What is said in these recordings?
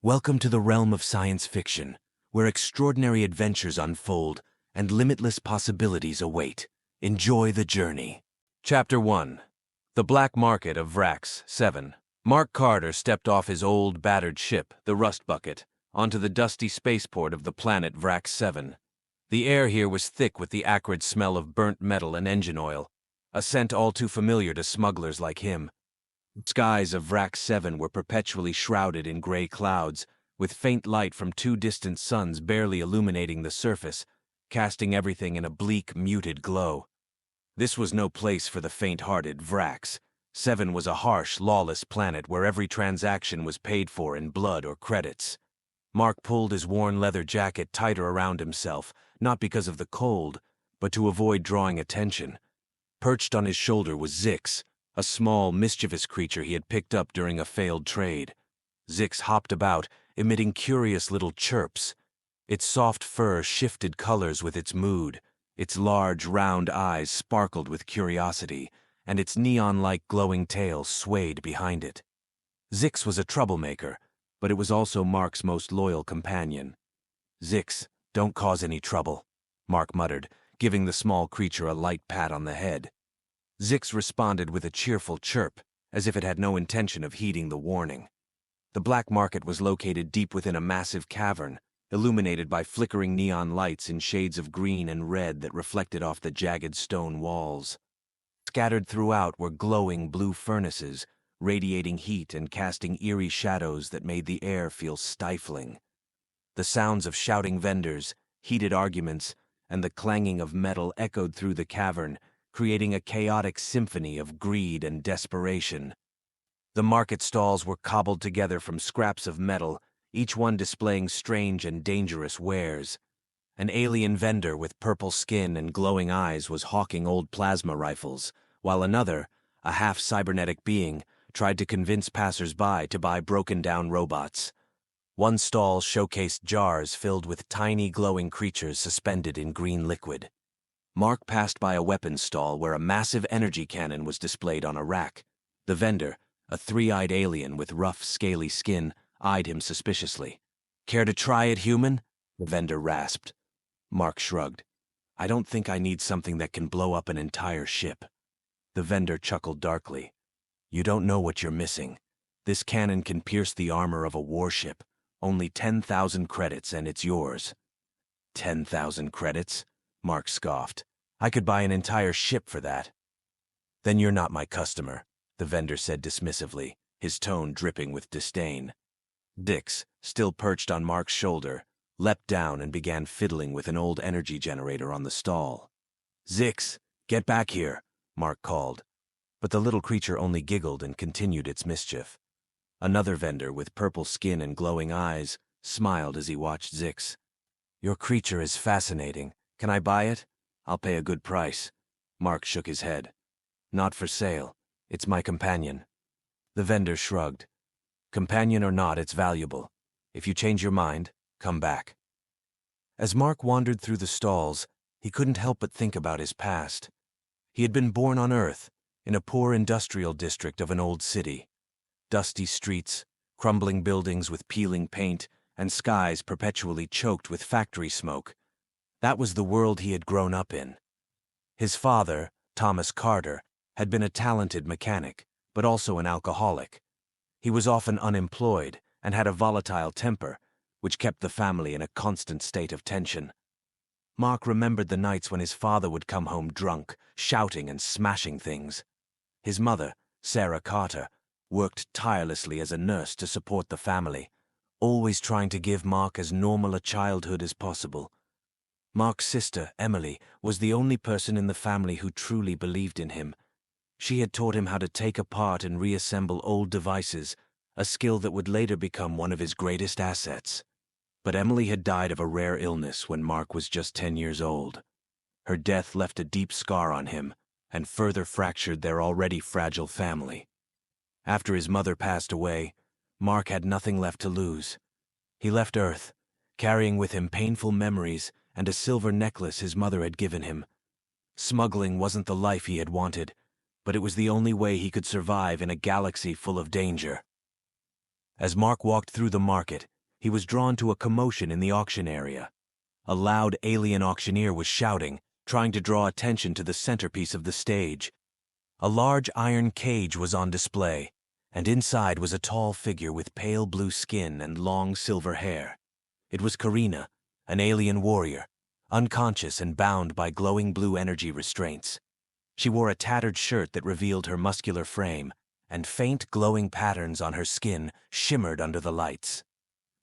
Welcome to the realm of science fiction, where extraordinary adventures unfold and limitless possibilities await. Enjoy the journey. Chapter 1. The Black Market of Vrax 7. Mark Carter stepped off his old, battered ship, the Rust Bucket, onto the dusty spaceport of the planet Vrax 7. The air here was thick with the acrid smell of burnt metal and engine oil, a scent all too familiar to smugglers like him. The skies of Vrax 7 were perpetually shrouded in gray clouds, with faint light from two distant suns barely illuminating the surface, casting everything in a bleak, muted glow. This was no place for the faint-hearted. Vrax 7 was a harsh, lawless planet where every transaction was paid for in blood or credits. Mark pulled his worn leather jacket tighter around himself, not because of the cold, but to avoid drawing attention. Perched on his shoulder was Zix, a small, mischievous creature he had picked up during a failed trade. Zix hopped about, emitting curious little chirps. Its soft fur shifted colors with its mood. Its large, round eyes sparkled with curiosity, and its neon-like glowing tail swayed behind it. Zix was a troublemaker, but it was also Mark's most loyal companion. "Zix, don't cause any trouble," Mark muttered, giving the small creature a light pat on the head. Zix responded with a cheerful chirp, as if it had no intention of heeding the warning. The black market was located deep within a massive cavern, illuminated by flickering neon lights in shades of green and red that reflected off the jagged stone walls. Scattered throughout were glowing blue furnaces, radiating heat and casting eerie shadows that made the air feel stifling. The sounds of shouting vendors, heated arguments, and the clanging of metal echoed through the cavern, creating a chaotic symphony of greed and desperation. The market stalls were cobbled together from scraps of metal, each one displaying strange and dangerous wares. An alien vendor with purple skin and glowing eyes was hawking old plasma rifles, while another, a half-cybernetic being, tried to convince passers-by to buy broken-down robots. One stall showcased jars filled with tiny glowing creatures suspended in green liquid. Mark passed by a weapons stall where a massive energy cannon was displayed on a rack. The vendor, a three-eyed alien with rough, scaly skin, eyed him suspiciously. "Care to try it, human?" the vendor rasped. Mark shrugged. "I don't think I need something that can blow up an entire ship." The vendor chuckled darkly. "You don't know what you're missing. This cannon can pierce the armor of a warship. Only 10,000 credits and it's yours." 10,000 credits? Mark scoffed. "I could buy an entire ship for that." "Then you're not my customer," the vendor said dismissively, his tone dripping with disdain. Zix, still perched on Mark's shoulder, leapt down and began fiddling with an old energy generator on the stall. "Zix, get back here," Mark called. But the little creature only giggled and continued its mischief. Another vendor with purple skin and glowing eyes smiled as he watched Zix. "Your creature is fascinating. Can I buy it? I'll pay a good price." Mark shook his head. "Not for sale. It's my companion." The vendor shrugged. "Companion or not, it's valuable. If you change your mind, come back." As Mark wandered through the stalls, he couldn't help but think about his past. He had been born on Earth, in a poor industrial district of an old city. Dusty streets, crumbling buildings with peeling paint, and skies perpetually choked with factory smoke. That was the world he had grown up in. His father, Thomas Carter, had been a talented mechanic, but also an alcoholic. He was often unemployed and had a volatile temper, which kept the family in a constant state of tension. Mark remembered the nights when his father would come home drunk, shouting and smashing things. His mother, Sarah Carter, worked tirelessly as a nurse to support the family, always trying to give Mark as normal a childhood as possible. Mark's sister, Emily, was the only person in the family who truly believed in him. She had taught him how to take apart and reassemble old devices, a skill that would later become one of his greatest assets. But Emily had died of a rare illness when Mark was just 10 years old. Her death left a deep scar on him and further fractured their already fragile family. After his mother passed away, Mark had nothing left to lose. He left Earth, carrying with him painful memories and a silver necklace his mother had given him. Smuggling wasn't the life he had wanted, but it was the only way he could survive in a galaxy full of danger. As Mark walked through the market, he was drawn to a commotion in the auction area. A loud alien auctioneer was shouting, trying to draw attention to the centerpiece of the stage. A large iron cage was on display, and inside was a tall figure with pale blue skin and long silver hair. It was Karina, an alien warrior, unconscious and bound by glowing blue energy restraints. She wore a tattered shirt that revealed her muscular frame, and faint glowing patterns on her skin shimmered under the lights.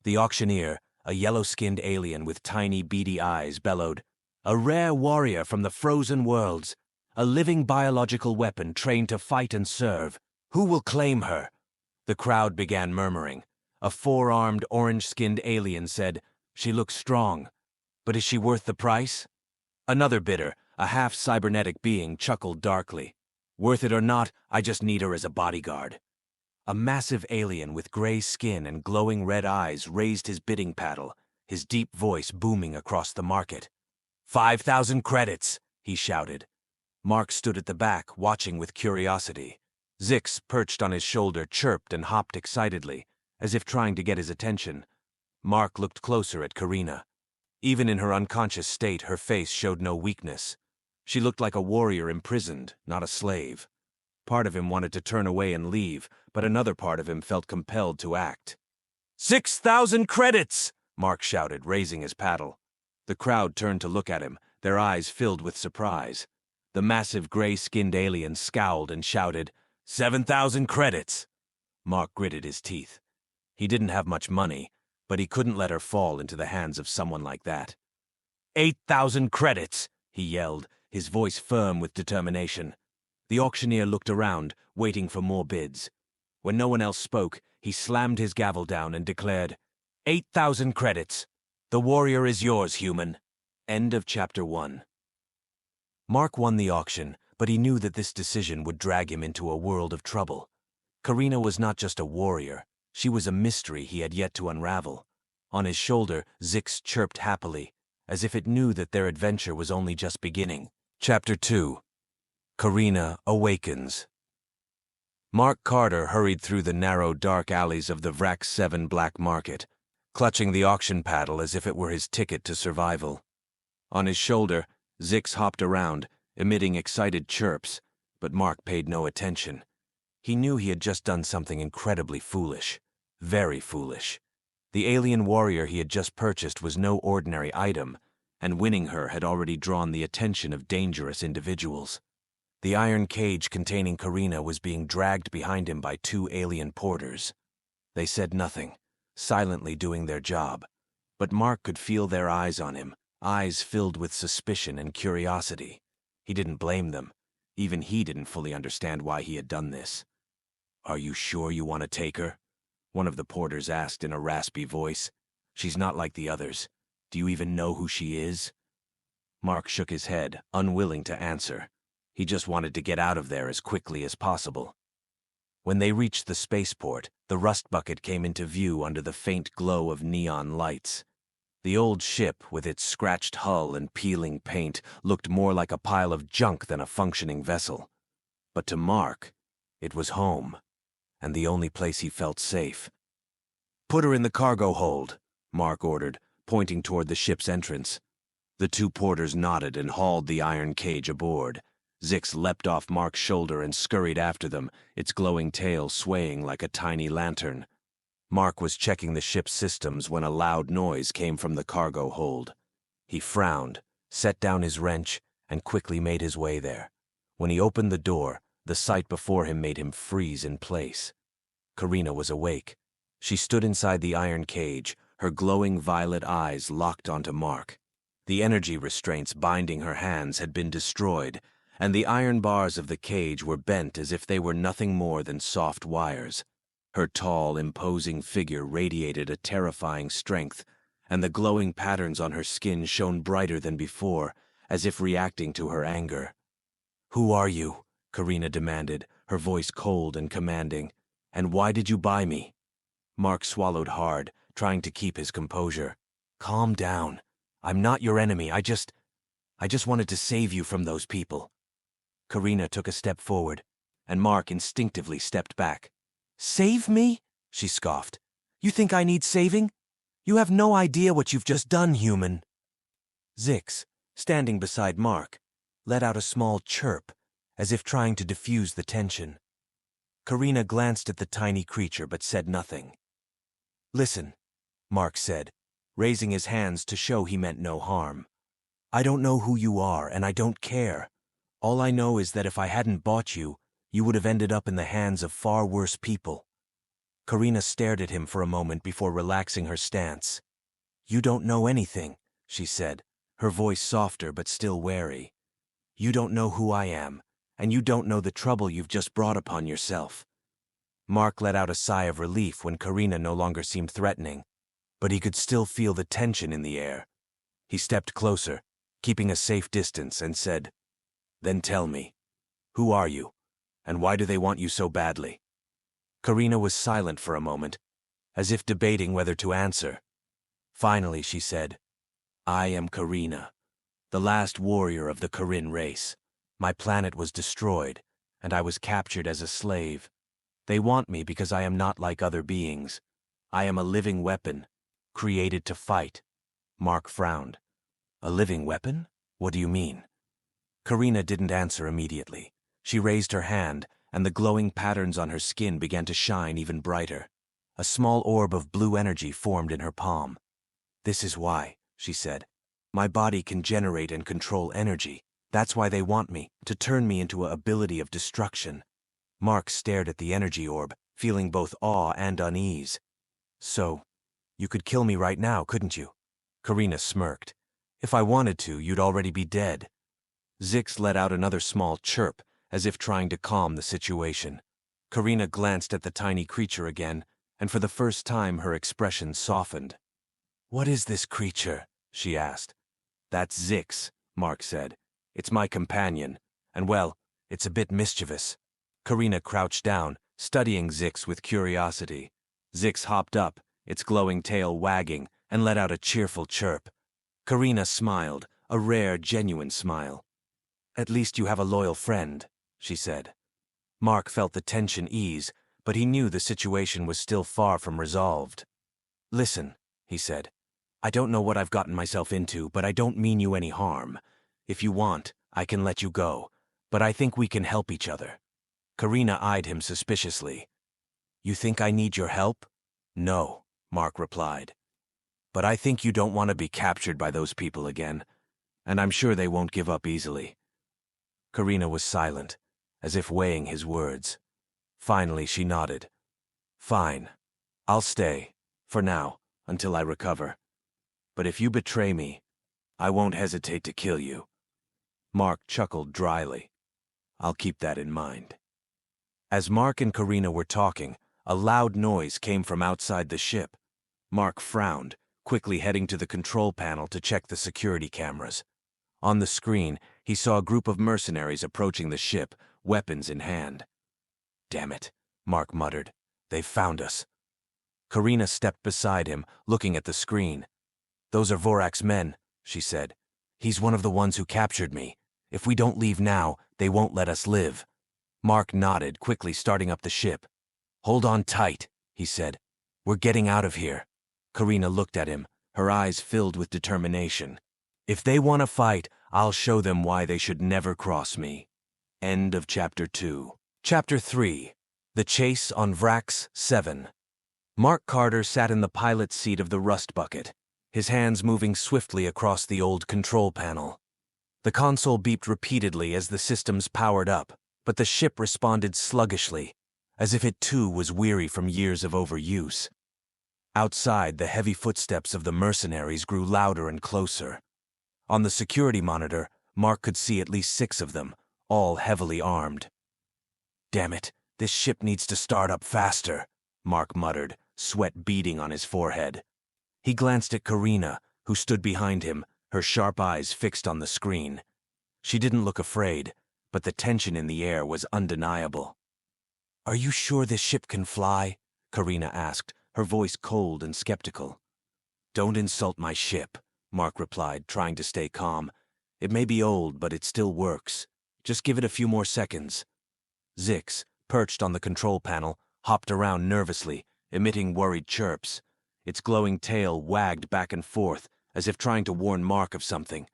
The auctioneer, a yellow-skinned alien with tiny beady eyes, bellowed, "A rare warrior from the frozen worlds, a living biological weapon trained to fight and serve. Who will claim her?" The crowd began murmuring. A four-armed, orange-skinned alien said, "She looks strong, but is she worth the price?" Another bidder, a half-cybernetic being, chuckled darkly. "Worth it or not, I just need her as a bodyguard." A massive alien with gray skin and glowing red eyes raised his bidding paddle, his deep voice booming across the market. 5,000 credits, he shouted. Mark stood at the back, watching with curiosity. Zix, perched on his shoulder, chirped and hopped excitedly, as if trying to get his attention. Mark looked closer at Karina. Even in her unconscious state, her face showed no weakness. She looked like a warrior imprisoned, not a slave. Part of him wanted to turn away and leave, but another part of him felt compelled to act. 6,000 credits! Mark shouted, raising his paddle. The crowd turned to look at him, their eyes filled with surprise. The massive gray-skinned alien scowled and shouted, 7,000 credits! Mark gritted his teeth. He didn't have much money, but he couldn't let her fall into the hands of someone like that. 8,000 credits! He yelled, his voice firm with determination. The auctioneer looked around, waiting for more bids. When no one else spoke, he slammed his gavel down and declared, 8,000 credits. The warrior is yours, human. End of Chapter 1. Mark won the auction, but he knew that this decision would drag him into a world of trouble. Karina was not just a warrior, she was a mystery he had yet to unravel. On his shoulder, Zix chirped happily, as if it knew that their adventure was only just beginning. Chapter 2. Karina Awakens. Mark Carter hurried through the narrow, dark alleys of the Vrac 7 black market, clutching the auction paddle as if it were his ticket to survival. On his shoulder, Zix hopped around, emitting excited chirps, but Mark paid no attention. He knew he had just done something incredibly foolish. Very foolish. The alien warrior he had just purchased was no ordinary item, and winning her had already drawn the attention of dangerous individuals. The iron cage containing Karina was being dragged behind him by two alien porters. They said nothing, silently doing their job, but Mark could feel their eyes on him, eyes filled with suspicion and curiosity. He didn't blame them. Even he didn't fully understand why he had done this. "Are you sure you want to take her?" one of the porters asked in a raspy voice. "She's not like the others. Do you even know who she is?" Mark shook his head, unwilling to answer. He just wanted to get out of there as quickly as possible. When they reached the spaceport, the rust bucket came into view under the faint glow of neon lights. The old ship, with its scratched hull and peeling paint, looked more like a pile of junk than a functioning vessel. But to Mark, it was home, and the only place he felt safe. "Put her in the cargo hold," Mark ordered, pointing toward the ship's entrance. The two porters nodded and hauled the iron cage aboard. Zix leapt off Mark's shoulder and scurried after them, its glowing tail swaying like a tiny lantern. Mark was checking the ship's systems when a loud noise came from the cargo hold. He frowned, set down his wrench, and quickly made his way there. When he opened the door, the sight before him made him freeze in place. Karina was awake. She stood inside the iron cage, her glowing violet eyes locked onto Mark. The energy restraints binding her hands had been destroyed, and the iron bars of the cage were bent as if they were nothing more than soft wires. Her tall, imposing figure radiated a terrifying strength, and the glowing patterns on her skin shone brighter than before, as if reacting to her anger. "Who are you?" Karina demanded, her voice cold and commanding. "And why did you buy me?" Mark swallowed hard, trying to keep his composure. "Calm down. I'm not your enemy. I just wanted to save you from those people." Karina took a step forward, and Mark instinctively stepped back. "Save me?" she scoffed. You think I need saving? You have no idea what you've just done, human. Zix, standing beside Mark, let out a small chirp, as if trying to diffuse the tension. Karina glanced at the tiny creature but said nothing. Listen, Mark said, raising his hands to show he meant no harm. I don't know who you are, and I don't care. All I know is that if I hadn't bought you, you would have ended up in the hands of far worse people. Karina stared at him for a moment before relaxing her stance. You don't know anything, she said, her voice softer but still wary. You don't know who I am, and you don't know the trouble you've just brought upon yourself. Mark let out a sigh of relief when Karina no longer seemed threatening, but he could still feel the tension in the air. He stepped closer, keeping a safe distance, and said, Then tell me, who are you, and why do they want you so badly? Karina was silent for a moment, as if debating whether to answer. Finally, she said, I am Karina, the last warrior of the Karin race. My planet was destroyed, and I was captured as a slave. They want me because I am not like other beings. I am a living weapon, created to fight. Mark frowned. A living weapon? What do you mean? Karina didn't answer immediately. She raised her hand, and the glowing patterns on her skin began to shine even brighter. A small orb of blue energy formed in her palm. This is why, she said. My body can generate and control energy. That's why they want me, to turn me into an ability of destruction. Mark stared at the energy orb, feeling both awe and unease. So, you could kill me right now, couldn't you? Karina smirked. If I wanted to, you'd already be dead. Zix let out another small chirp, as if trying to calm the situation. Karina glanced at the tiny creature again, and for the first time her expression softened. What is this creature? She asked. That's Zix, Mark said. It's my companion, and well, it's a bit mischievous. Karina crouched down, studying Zix with curiosity. Zix hopped up, its glowing tail wagging, and let out a cheerful chirp. Karina smiled, a rare, genuine smile. At least you have a loyal friend, she said. Mark felt the tension ease, but he knew the situation was still far from resolved. Listen, he said. I don't know what I've gotten myself into, but I don't mean you any harm. If you want, I can let you go, but I think we can help each other. Karina eyed him suspiciously. You think I need your help? No, Mark replied. But I think you don't want to be captured by those people again, and I'm sure they won't give up easily. Karina was silent, as if weighing his words. Finally, she nodded. Fine. I'll stay, for now, until I recover. But if you betray me, I won't hesitate to kill you. Mark chuckled dryly. I'll keep that in mind. As Mark and Karina were talking, a loud noise came from outside the ship. Mark frowned, quickly heading to the control panel to check the security cameras. On the screen, he saw a group of mercenaries approaching the ship, weapons in hand. Damn it, Mark muttered. They've found us. Karina stepped beside him, looking at the screen. Those are Vorak's men, she said. He's one of the ones who captured me. If we don't leave now, they won't let us live. Mark nodded, quickly starting up the ship. Hold on tight, he said. We're getting out of here. Karina looked at him, her eyes filled with determination. If they want to fight, I'll show them why they should never cross me. End of Chapter 2. Chapter 3. The Chase on Vrax 7. Mark Carter sat in the pilot's seat of the rust bucket, his hands moving swiftly across the old control panel. The console beeped repeatedly as the systems powered up, but the ship responded sluggishly, as if it too was weary from years of overuse. Outside, the heavy footsteps of the mercenaries grew louder and closer. On the security monitor, Mark could see at least 6 of them, all heavily armed. Damn it, this ship needs to start up faster, Mark muttered, sweat beading on his forehead. He glanced at Karina, who stood behind him, her sharp eyes fixed on the screen. She didn't look afraid, but the tension in the air was undeniable. Are you sure this ship can fly? Karina asked, her voice cold and skeptical. Don't insult my ship, Mark replied, trying to stay calm. It may be old, but it still works. Just give it a few more seconds. Zix, perched on the control panel, hopped around nervously, emitting worried chirps. Its glowing tail wagged back and forth, as if trying to warn Mark of something.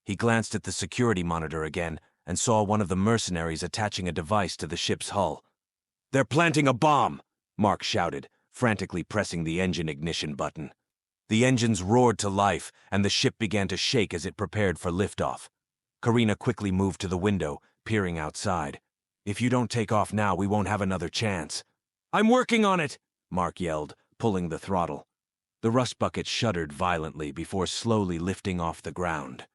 He glanced at the security monitor again and saw one of the mercenaries attaching a device to the ship's hull. "They're planting a bomb!" Mark shouted, frantically pressing the engine ignition button. The engines roared to life, and the ship began to shake as it prepared for liftoff. Karina quickly moved to the window, peering outside. "If you don't take off now, we won't have another chance." "I'm working on it!" Mark yelled, pulling the throttle. The rust bucket shuddered violently before slowly lifting off the ground.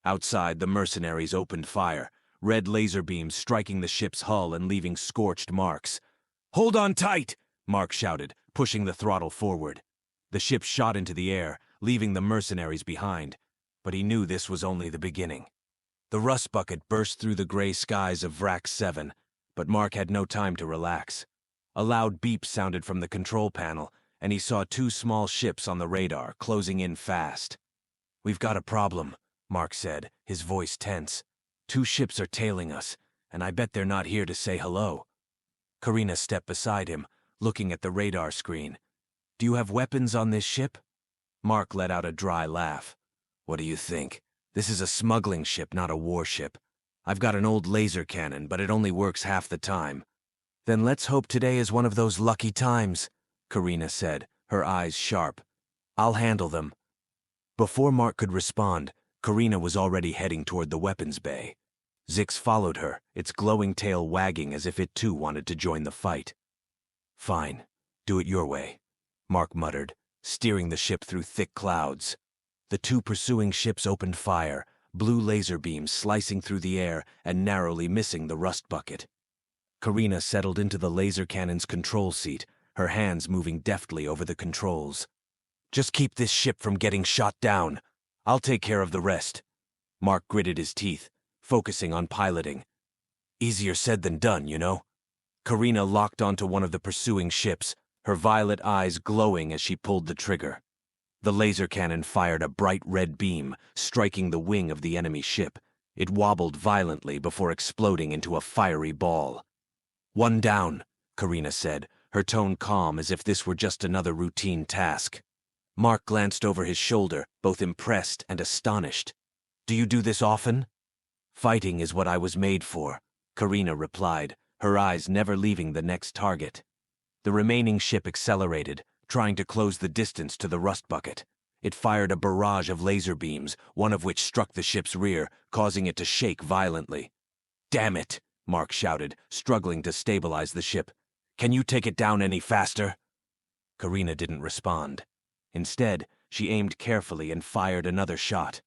Outside, the mercenaries opened fire, red laser beams striking the ship's hull and leaving scorched marks. "Hold on tight!" Mark shouted, pushing the throttle forward. The ship shot into the air, leaving the mercenaries behind, but he knew this was only the beginning. The rust bucket burst through the gray skies of Vrac 7, but Mark had no time to relax. A loud beep sounded from the control panel, and he saw two small ships on the radar, closing in fast. "We've got a problem," Mark said, his voice tense. "Two ships are tailing us, and I bet they're not here to say hello." Karina stepped beside him, looking at the radar screen. "Do you have weapons on this ship?" Mark let out a dry laugh. "What do you think? This is a smuggling ship, not a warship. I've got an old laser cannon, but it only works half the time." "Then let's hope today is one of those lucky times," Karina said, her eyes sharp. "I'll handle them." Before Mark could respond, Karina was already heading toward the weapons bay. Zix followed her, its glowing tail wagging as if it too wanted to join the fight. "Fine, do it your way," Mark muttered, steering the ship through thick clouds. The two pursuing ships opened fire, blue laser beams slicing through the air and narrowly missing the rust bucket. Karina settled into the laser cannon's control seat, her hands moving deftly over the controls. "Just keep this ship from getting shot down. I'll take care of the rest." Mark gritted his teeth, focusing on piloting. "Easier said than done, you know." Karina locked onto one of the pursuing ships, her violet eyes glowing as she pulled the trigger. The laser cannon fired a bright red beam, striking the wing of the enemy ship. It wobbled violently before exploding into a fiery ball. "One down," Karina said, her tone calm as if this were just another routine task. Mark glanced over his shoulder, both impressed and astonished. "Do you do this often?" "Fighting is what I was made for," Karina replied, her eyes never leaving the next target. The remaining ship accelerated, trying to close the distance to the rust bucket. It fired a barrage of laser beams, one of which struck the ship's rear, causing it to shake violently. "Damn it!" Mark shouted, struggling to stabilize the ship. "Can you take it down any faster?" Karina didn't respond. Instead, she aimed carefully and fired another shot.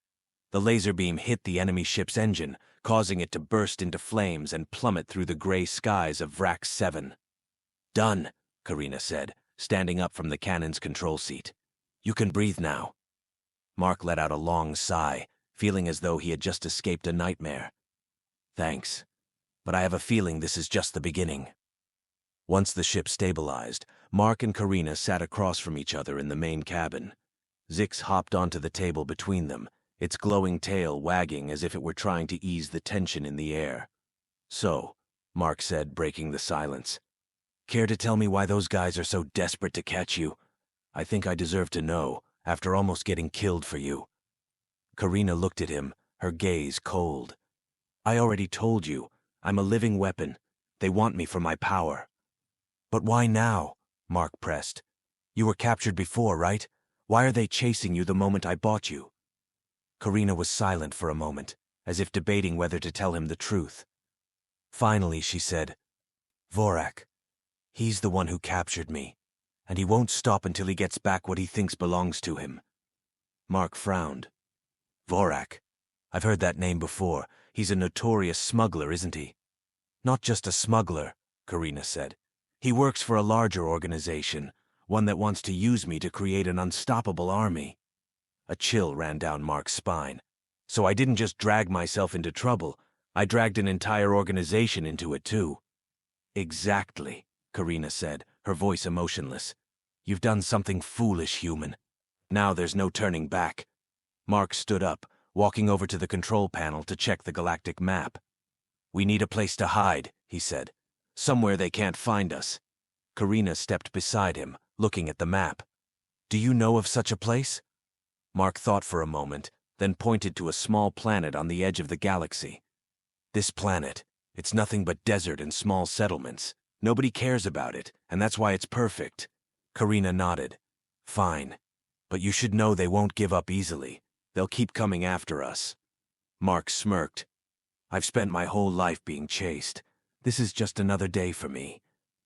The laser beam hit the enemy ship's engine, causing it to burst into flames and plummet through the gray skies of Vrac 7. "Done," Karina said, standing up from the cannon's control seat. "You can breathe now." Mark let out a long sigh, feeling as though he had just escaped a nightmare. "Thanks, but I have a feeling this is just the beginning." Once the ship stabilized, Mark and Karina sat across from each other in the main cabin. Zix hopped onto the table between them, its glowing tail wagging as if it were trying to ease the tension in the air. "So," Mark said, breaking the silence, "care to tell me why those guys are so desperate to catch you? I think I deserve to know, after almost getting killed for you." Karina looked at him, her gaze cold. "I already told you, I'm a living weapon. They want me for my power." "But why now?" Mark pressed. "You were captured before, right? Why are they chasing you the moment I bought you?" Karina was silent for a moment, as if debating whether to tell him the truth. Finally, she said, "Vorak. He's the one who captured me, and he won't stop until he gets back what he thinks belongs to him." Mark frowned. "Vorak? I've heard that name before. He's a notorious smuggler, isn't he?" "Not just a smuggler," Karina said. "He works for a larger organization, one that wants to use me to create an unstoppable army." A chill ran down Mark's spine. "So I didn't just drag myself into trouble, I dragged an entire organization into it too." "Exactly," Karina said, her voice emotionless. "You've done something foolish, human. Now there's no turning back." Mark stood up, walking over to the control panel to check the galactic map. "We need a place to hide," he said. "Somewhere they can't find us." Karina stepped beside him, looking at the map. Do you know of such a place? Mark thought for a moment, then pointed to a small planet on the edge of the galaxy. This planet, it's nothing but desert and small settlements. Nobody cares about it, and that's why it's perfect. Karina nodded. Fine. But you should know they won't give up easily. They'll keep coming after us. Mark smirked. I've spent my whole life being chased. This is just another day for me.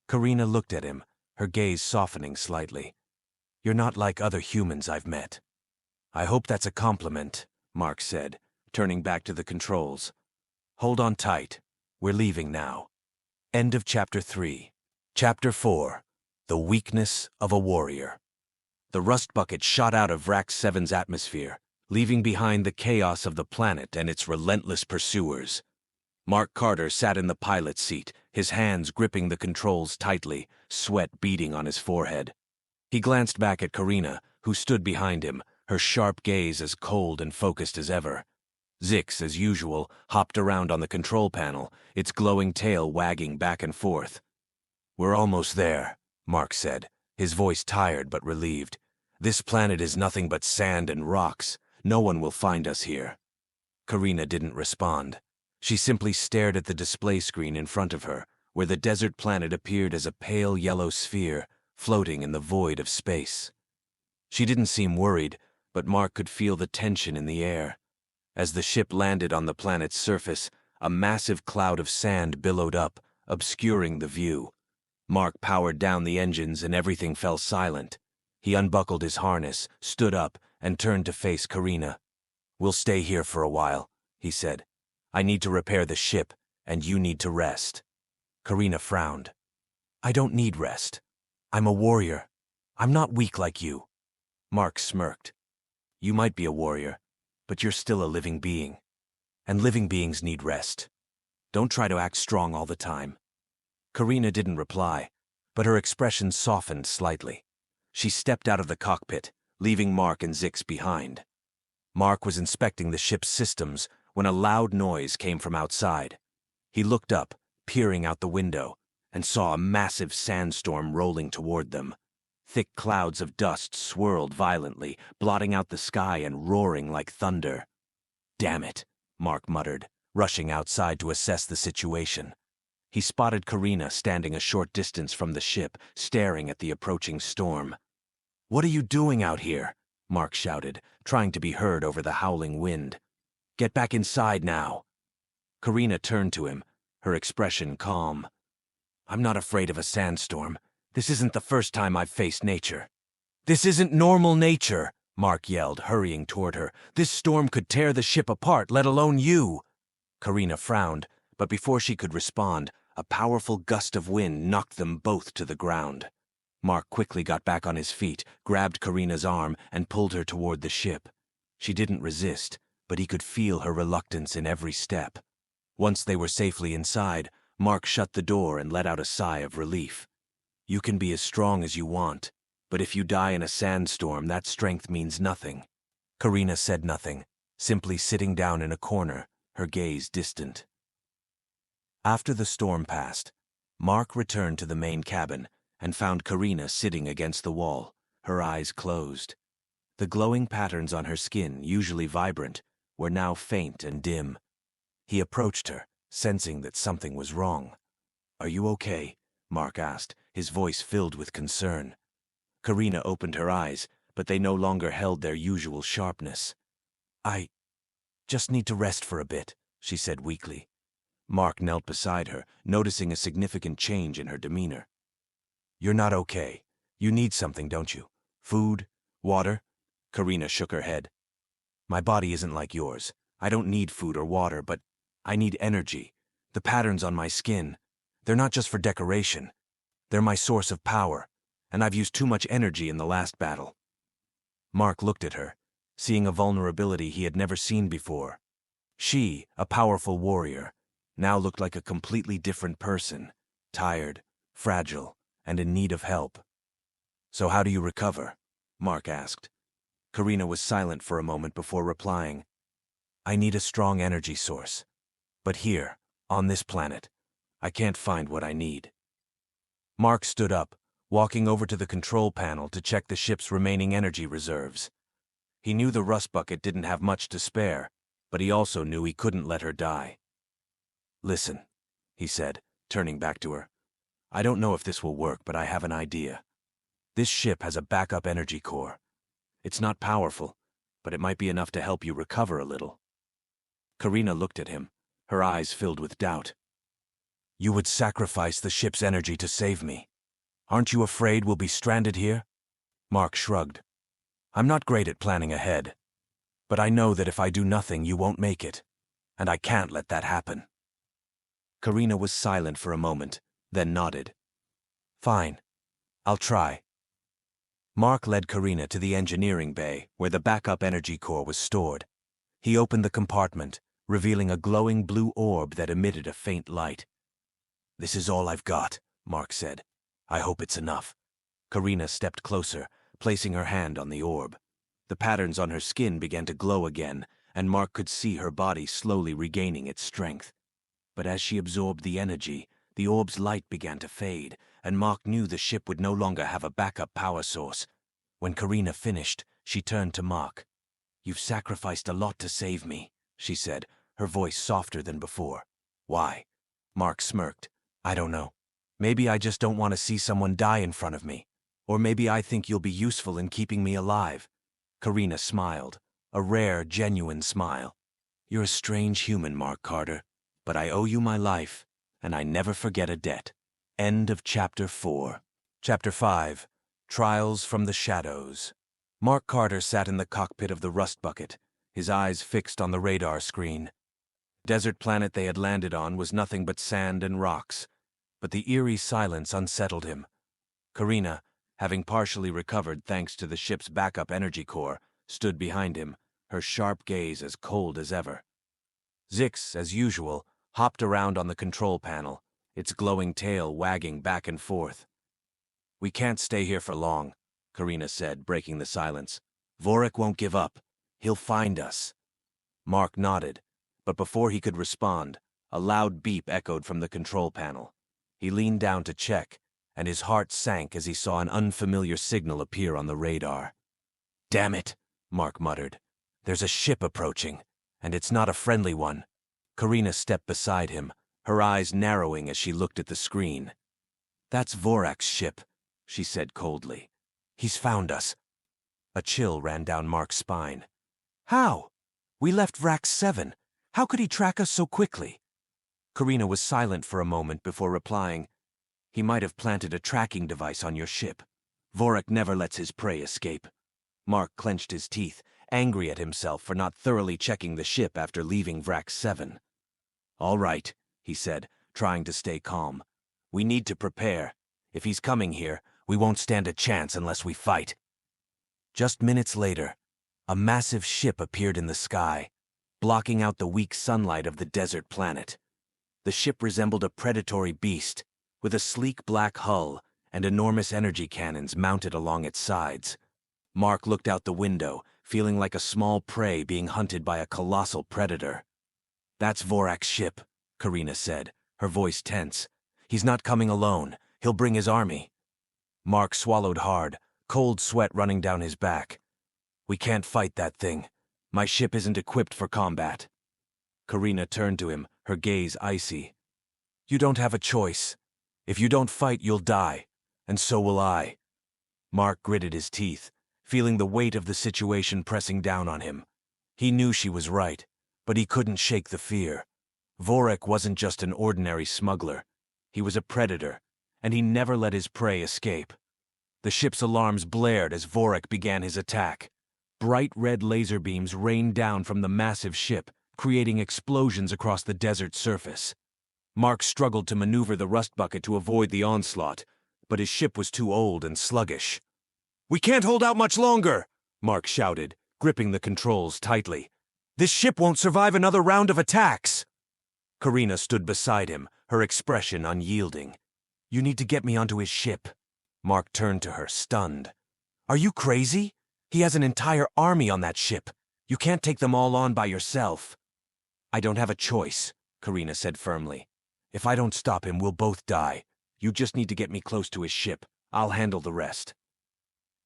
Karina looked at him, her gaze softening slightly. You're not like other humans I've met. I hope that's a compliment, Mark said, turning back to the controls. Hold on tight. We're leaving now. End of Chapter 3. Chapter 4. The Weakness of a Warrior. The rust bucket shot out of Rack 7's atmosphere, leaving behind the chaos of the planet and its relentless pursuers. Mark Carter sat in the pilot's seat, his hands gripping the controls tightly, sweat beading on his forehead. He glanced back at Karina, who stood behind him, her sharp gaze as cold and focused as ever. Zix, as usual, hopped around on the control panel, its glowing tail wagging back and forth. We're almost there, Mark said, his voice tired but relieved. This planet is nothing but sand and rocks. No one will find us here. Karina didn't respond. She simply stared at the display screen in front of her, where the desert planet appeared as a pale yellow sphere, floating in the void of space. She didn't seem worried, but Mark could feel the tension in the air. As the ship landed on the planet's surface, a massive cloud of sand billowed up, obscuring the view. Mark powered down the engines and everything fell silent. He unbuckled his harness, stood up, and turned to face Karina. We'll stay here for a while, he said. I need to repair the ship, and you need to rest. Karina frowned. I don't need rest. I'm a warrior. I'm not weak like you. Mark smirked. You might be a warrior, but you're still a living being. And living beings need rest. Don't try to act strong all the time. Karina didn't reply, but her expression softened slightly. She stepped out of the cockpit, leaving Mark and Zix behind. Mark was inspecting the ship's systems when a loud noise came from outside. He looked up, peering out the window, and saw a massive sandstorm rolling toward them. Thick clouds of dust swirled violently, blotting out the sky and roaring like thunder. Damn it, Mark muttered, rushing outside to assess the situation. He spotted Karina standing a short distance from the ship, staring at the approaching storm. What are you doing out here? Mark shouted, trying to be heard over the howling wind. Get back inside now. Karina turned to him, her expression calm. I'm not afraid of a sandstorm. This isn't the first time I've faced nature. This isn't normal nature, Mark yelled, hurrying toward her. This storm could tear the ship apart, let alone you. Karina frowned, but before she could respond, a powerful gust of wind knocked them both to the ground. Mark quickly got back on his feet, grabbed Karina's arm, and pulled her toward the ship. She didn't resist, but he could feel her reluctance in every step. Once they were safely inside, Mark shut the door and let out a sigh of relief. You can be as strong as you want, but if you die in a sandstorm, that strength means nothing. Karina said nothing, simply sitting down in a corner, her gaze distant. After the storm passed, Mark returned to the main cabin and found Karina sitting against the wall, her eyes closed. The glowing patterns on her skin, usually vibrant, were now faint and dim. He approached her, sensing that something was wrong. Are you okay? Mark asked, his voice filled with concern. Karina opened her eyes, but they no longer held their usual sharpness. I just need to rest for a bit, she said weakly. Mark knelt beside her, noticing a significant change in her demeanor. You're not okay. You need something, don't you? Food? Water? Karina shook her head. My body isn't like yours. I don't need food or water, but I need energy. The patterns on my skin, they're not just for decoration. They're my source of power, and I've used too much energy in the last battle. Mark looked at her, seeing a vulnerability he had never seen before. She, a powerful warrior, now looked like a completely different person, tired, fragile, and in need of help. So how do you recover? Mark asked. Karina was silent for a moment before replying. I need a strong energy source. But here, on this planet, I can't find what I need. Mark stood up, walking over to the control panel to check the ship's remaining energy reserves. He knew the rust bucket didn't have much to spare, but he also knew he couldn't let her die. "Listen," he said, turning back to her. "I don't know if this will work, but I have an idea. This ship has a backup energy core. It's not powerful, but it might be enough to help you recover a little." Karina looked at him, her eyes filled with doubt. "You would sacrifice the ship's energy to save me? Aren't you afraid we'll be stranded here?" Mark shrugged. "I'm not great at planning ahead, but I know that if I do nothing, you won't make it, and I can't let that happen." Karina was silent for a moment, then nodded. "Fine, I'll try." Mark led Karina to the engineering bay, where the backup energy core was stored. He opened the compartment, revealing a glowing blue orb that emitted a faint light. "This is all I've got," Mark said. "I hope it's enough." Karina stepped closer, placing her hand on the orb. The patterns on her skin began to glow again, and Mark could see her body slowly regaining its strength. But as she absorbed the energy, the orb's light began to fade, and Mark knew the ship would no longer have a backup power source. When Karina finished, she turned to Mark. "You've sacrificed a lot to save me," she said, her voice softer than before. "Why?" Mark smirked. "I don't know. Maybe I just don't want to see someone die in front of me. Or maybe I think you'll be useful in keeping me alive." Karina smiled, a rare, genuine smile. "You're a strange human, Mark Carter, but I owe you my life, and I never forget a debt." End of Chapter 4. Chapter 5. Trials from the Shadows. Mark Carter sat in the cockpit of the rust bucket, his eyes fixed on the radar screen. The desert planet they had landed on was nothing but sand and rocks, but the eerie silence unsettled him. Karina, having partially recovered thanks to the ship's backup energy core, stood behind him, her sharp gaze as cold as ever. Zix, as usual, hopped around on the control panel, its glowing tail wagging back and forth. "We can't stay here for long," Karina said, breaking the silence. "Vorik won't give up. He'll find us." Mark nodded, but before he could respond, a loud beep echoed from the control panel. He leaned down to check, and his heart sank as he saw an unfamiliar signal appear on the radar. "Damn it," Mark muttered. "There's a ship approaching, and it's not a friendly one." Karina stepped beside him, her eyes narrowing as she looked at the screen. "That's Vorak's ship," she said coldly. "He's found us." A chill ran down Mark's spine. "How? We left Vrac 7. How could he track us so quickly?" Karina was silent for a moment before replying. "He might have planted a tracking device on your ship. Vorik never lets his prey escape." Mark clenched his teeth, angry at himself for not thoroughly checking the ship after leaving Vrac 7. "All right," he said, trying to stay calm. "We need to prepare. If he's coming here, we won't stand a chance unless we fight." Just minutes later, a massive ship appeared in the sky, blocking out the weak sunlight of the desert planet. The ship resembled a predatory beast, with a sleek black hull and enormous energy cannons mounted along its sides. Mark looked out the window, feeling like a small prey being hunted by a colossal predator. "That's Vorak's ship," Karina said, her voice tense. "He's not coming alone. He'll bring his army." Mark swallowed hard, cold sweat running down his back. "We can't fight that thing. My ship isn't equipped for combat." Karina turned to him, her gaze icy. "You don't have a choice. If you don't fight, you'll die, and so will I." Mark gritted his teeth, feeling the weight of the situation pressing down on him. He knew she was right, but he couldn't shake the fear. Vorik wasn't just an ordinary smuggler. He was a predator, and he never let his prey escape. The ship's alarms blared as Vorik began his attack. Bright red laser beams rained down from the massive ship, creating explosions across the desert surface. Mark struggled to maneuver the rust bucket to avoid the onslaught, but his ship was too old and sluggish. "We can't hold out much longer!" Mark shouted, gripping the controls tightly. "This ship won't survive another round of attacks!" Karina stood beside him, her expression unyielding. "You need to get me onto his ship." Mark turned to her, stunned. "Are you crazy? He has an entire army on that ship. You can't take them all on by yourself." "I don't have a choice," Karina said firmly. "If I don't stop him, we'll both die. You just need to get me close to his ship. I'll handle the rest."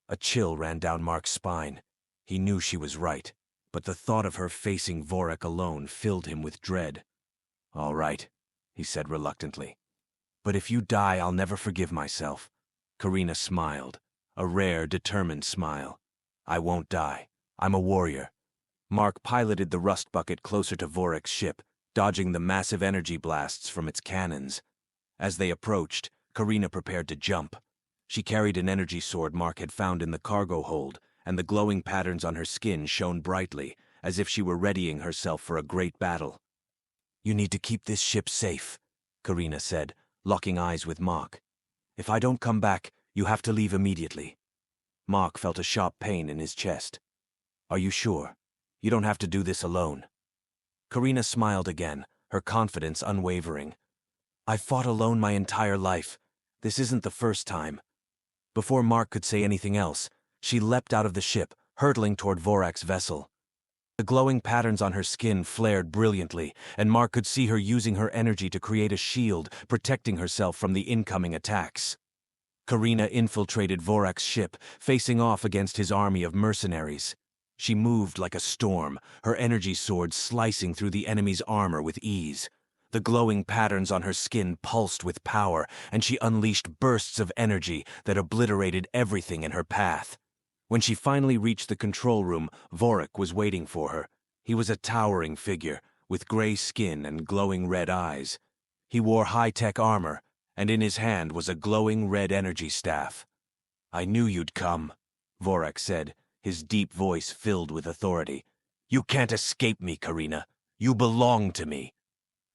A chill ran down Mark's spine. He knew she was right, but the thought of her facing Vorak alone filled him with dread. "All right," he said reluctantly. "But if you die, I'll never forgive myself." Karina smiled, a rare, determined smile. "I won't die. I'm a warrior." Mark piloted the rust bucket closer to Vorak's ship, dodging the massive energy blasts from its cannons. As they approached, Karina prepared to jump. She carried an energy sword Mark had found in the cargo hold, and the glowing patterns on her skin shone brightly, as if she were readying herself for a great battle. "You need to keep this ship safe," Karina said, locking eyes with Mark. "If I don't come back, you have to leave immediately." Mark felt a sharp pain in his chest. "Are you sure? You don't have to do this alone." Karina smiled again, her confidence unwavering. "I've fought alone my entire life. This isn't the first time." Before Mark could say anything else, she leapt out of the ship, hurtling toward Vorak's vessel. The glowing patterns on her skin flared brilliantly, and Mark could see her using her energy to create a shield, protecting herself from the incoming attacks. Karina infiltrated Vorak's ship, facing off against his army of mercenaries. She moved like a storm, her energy sword slicing through the enemy's armor with ease. The glowing patterns on her skin pulsed with power, and she unleashed bursts of energy that obliterated everything in her path. When she finally reached the control room, Vorak was waiting for her. He was a towering figure, with gray skin and glowing red eyes. He wore high-tech armor, and in his hand was a glowing red energy staff. "I knew you'd come," Vorak said, his deep voice filled with authority. "You can't escape me, Karina. You belong to me."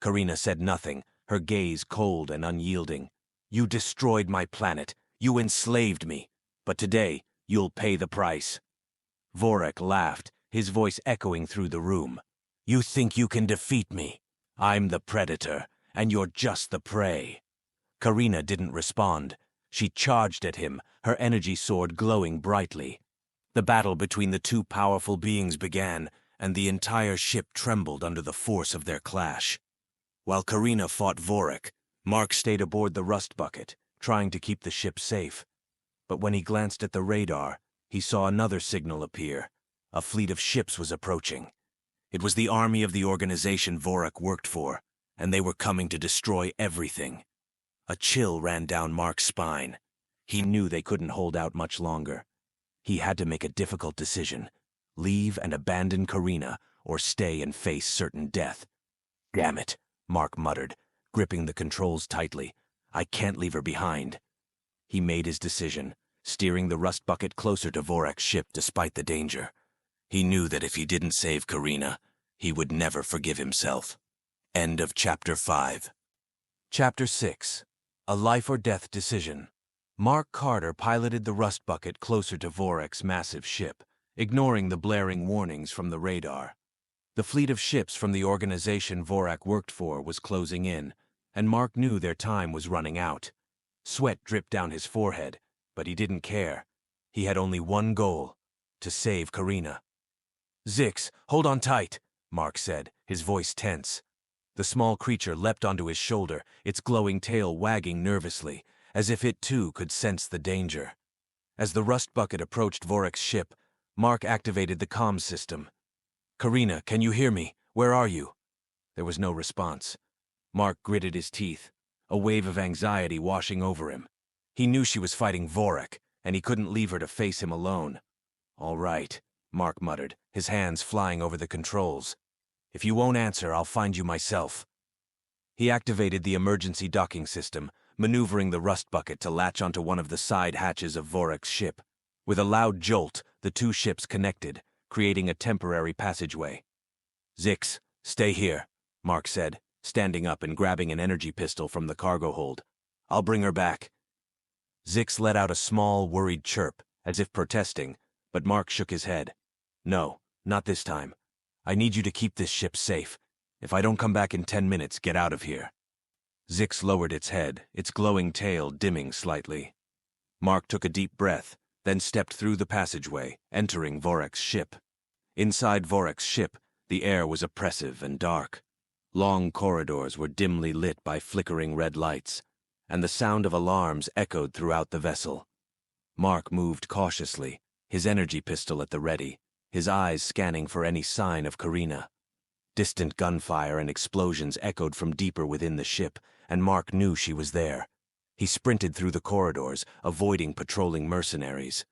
Karina said nothing, her gaze cold and unyielding. "You destroyed my planet. You enslaved me. But today, you'll pay the price." Vorak laughed, his voice echoing through the room. "You think you can defeat me? I'm the predator, and you're just the prey." Karina didn't respond. She charged at him, her energy sword glowing brightly. The battle between the two powerful beings began, and the entire ship trembled under the force of their clash. While Karina fought Vorak, Mark stayed aboard the rust bucket, trying to keep the ship safe. But when he glanced at the radar, he saw another signal appear. A fleet of ships was approaching. It was the army of the organization Vorak worked for, and they were coming to destroy everything. A chill ran down Mark's spine. He knew they couldn't hold out much longer. He had to make a difficult decision: leave and abandon Karina, or stay and face certain death. "Damn it," Mark muttered, gripping the controls tightly. "I can't leave her behind." He made his decision, steering the rust bucket closer to Vorak's ship despite the danger. He knew that if he didn't save Karina, he would never forgive himself. End of Chapter 5. Chapter 6. A life-or-death decision. Mark Carter piloted the rust bucket closer to Vorak's massive ship, ignoring the blaring warnings from the radar. The fleet of ships from the organization Vorak worked for was closing in, and Mark knew their time was running out. Sweat dripped down his forehead, but he didn't care. He had only one goal: to save Karina. "Zix, hold on tight," Mark said, his voice tense. The small creature leapt onto his shoulder, its glowing tail wagging nervously, as if it too could sense the danger. As the rust bucket approached Vorak's ship, Mark activated the comms system. "Karina, can you hear me? Where are you?" There was no response. Mark gritted his teeth, a wave of anxiety washing over him. He knew she was fighting Vorak, and he couldn't leave her to face him alone. "All right," Mark muttered, his hands flying over the controls. "If you won't answer, I'll find you myself." He activated the emergency docking system, maneuvering the rust bucket to latch onto one of the side hatches of Vorak's ship. With a loud jolt, the two ships connected, creating a temporary passageway. "Zix, stay here," Mark said, standing up and grabbing an energy pistol from the cargo hold. "I'll bring her back." Zix let out a small, worried chirp, as if protesting, but Mark shook his head. "No, not this time. I need you to keep this ship safe. If I don't come back in 10 minutes, get out of here." Zix lowered its head, its glowing tail dimming slightly. Mark took a deep breath, then stepped through the passageway, entering Vorak's ship. Inside Vorak's ship, the air was oppressive and dark. Long corridors were dimly lit by flickering red lights, and the sound of alarms echoed throughout the vessel. Mark moved cautiously, his energy pistol at the ready, his eyes scanning for any sign of Karina. Distant gunfire and explosions echoed from deeper within the ship, and Mark knew she was there. He sprinted through the corridors, avoiding patrolling mercenaries.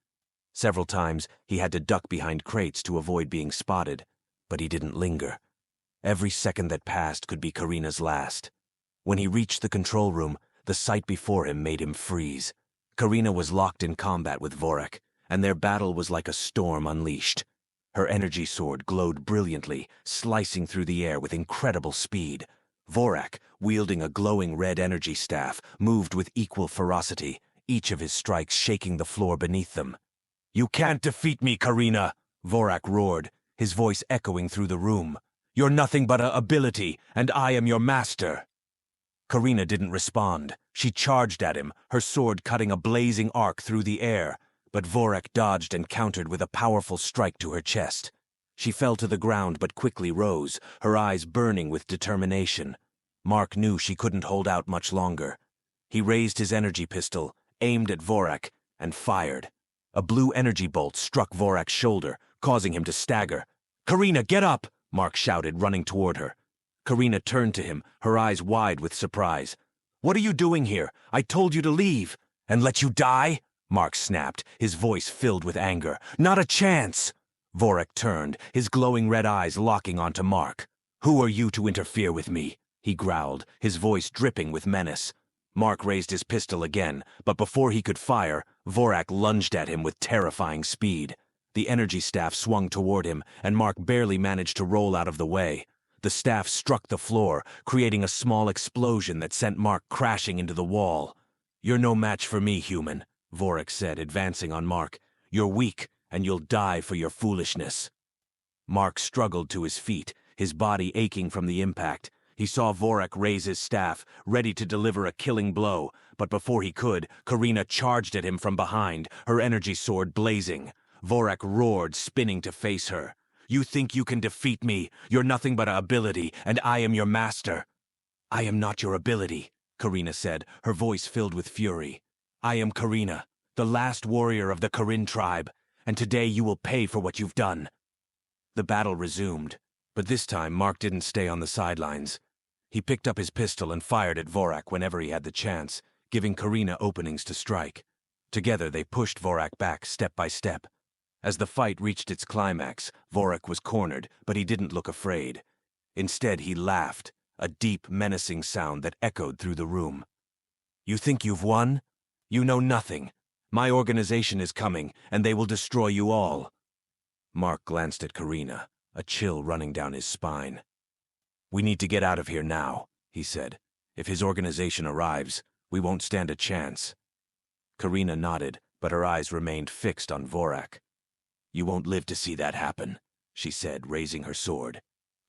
Several times, he had to duck behind crates to avoid being spotted, but he didn't linger. Every second that passed could be Karina's last. When he reached the control room, the sight before him made him freeze. Karina was locked in combat with Vorak, and their battle was like a storm unleashed. Her energy sword glowed brilliantly, slicing through the air with incredible speed. Vorak, wielding a glowing red energy staff, moved with equal ferocity, each of his strikes shaking the floor beneath them. "You can't defeat me, Karina!" Vorak roared, his voice echoing through the room. "You're nothing but an ability, and I am your master." Karina didn't respond. She charged at him, her sword cutting a blazing arc through the air, but Vorak dodged and countered with a powerful strike to her chest. She fell to the ground but quickly rose, her eyes burning with determination. Mark knew she couldn't hold out much longer. He raised his energy pistol, aimed at Vorak, and fired. A blue energy bolt struck Vorak's shoulder, causing him to stagger. "Karina, get up!" Mark shouted, running toward her. Karina turned to him, her eyes wide with surprise. "What are you doing here? I told you to leave." "And let you die?" Mark snapped, his voice filled with anger. "Not a chance!" Vorak turned, his glowing red eyes locking onto Mark. "Who are you to interfere with me?" he growled, his voice dripping with menace. Mark raised his pistol again, but before he could fire, Vorak lunged at him with terrifying speed. The energy staff swung toward him, and Mark barely managed to roll out of the way. The staff struck the floor, creating a small explosion that sent Mark crashing into the wall. "You're no match for me, human," Vorak said, advancing on Mark. "You're weak, and you'll die for your foolishness." Mark struggled to his feet, his body aching from the impact. He saw Vorak raise his staff, ready to deliver a killing blow, but before he could, Karina charged at him from behind, her energy sword blazing. Vorak roared, spinning to face her. "You think you can defeat me? You're nothing but an ability, and I am your master." "I am not your ability," Karina said, her voice filled with fury. "I am Karina, the last warrior of the Karin tribe, and today you will pay for what you've done." The battle resumed, but this time Mark didn't stay on the sidelines. He picked up his pistol and fired at Vorak whenever he had the chance, giving Karina openings to strike. Together they pushed Vorak back step by step. As the fight reached its climax, Vorak was cornered, but he didn't look afraid. Instead, he laughed, a deep, menacing sound that echoed through the room. "You think you've won? You know nothing. My organization is coming, and they will destroy you all." Mark glanced at Karina, a chill running down his spine. "We need to get out of here now," he said. "If his organization arrives, we won't stand a chance." Karina nodded, but her eyes remained fixed on Vorak. "You won't live to see that happen," she said, raising her sword.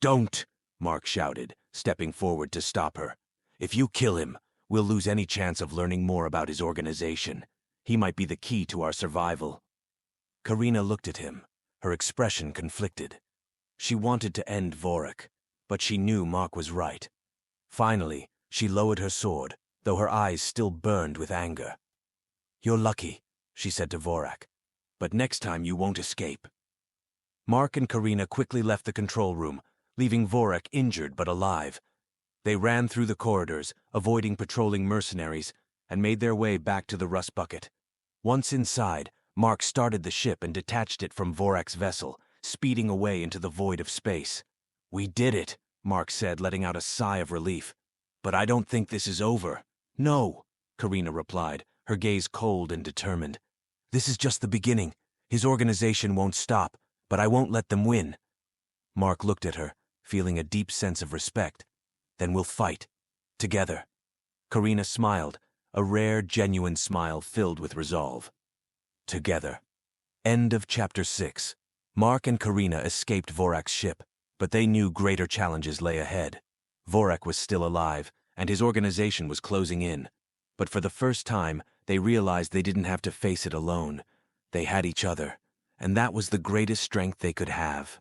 "Don't!" Mark shouted, stepping forward to stop her. "If you kill him, we'll lose any chance of learning more about his organization. He might be the key to our survival." Karina looked at him, her expression conflicted. She wanted to end Vorak, but she knew Mark was right. Finally, she lowered her sword, though her eyes still burned with anger. "You're lucky," she said to Vorak, "but next time you won't escape." Mark and Karina quickly left the control room, leaving Vorak injured but alive. They ran through the corridors, avoiding patrolling mercenaries, and made their way back to the rust bucket. Once inside, Mark started the ship and detached it from Vorak's vessel, speeding away into the void of space. "We did it," Mark said, letting out a sigh of relief. "But I don't think this is over." "No," Karina replied, her gaze cold and determined. "This is just the beginning. His organization won't stop, but I won't let them win." Mark looked at her, feeling a deep sense of respect. "Then we'll fight. Together." Karina smiled, a rare, genuine smile filled with resolve. Together. End of Chapter 6. Mark and Karina escaped Vorak's ship, but they knew greater challenges lay ahead. Vorak was still alive, and his organization was closing in. But for the first time, they realized they didn't have to face it alone. They had each other, and that was the greatest strength they could have.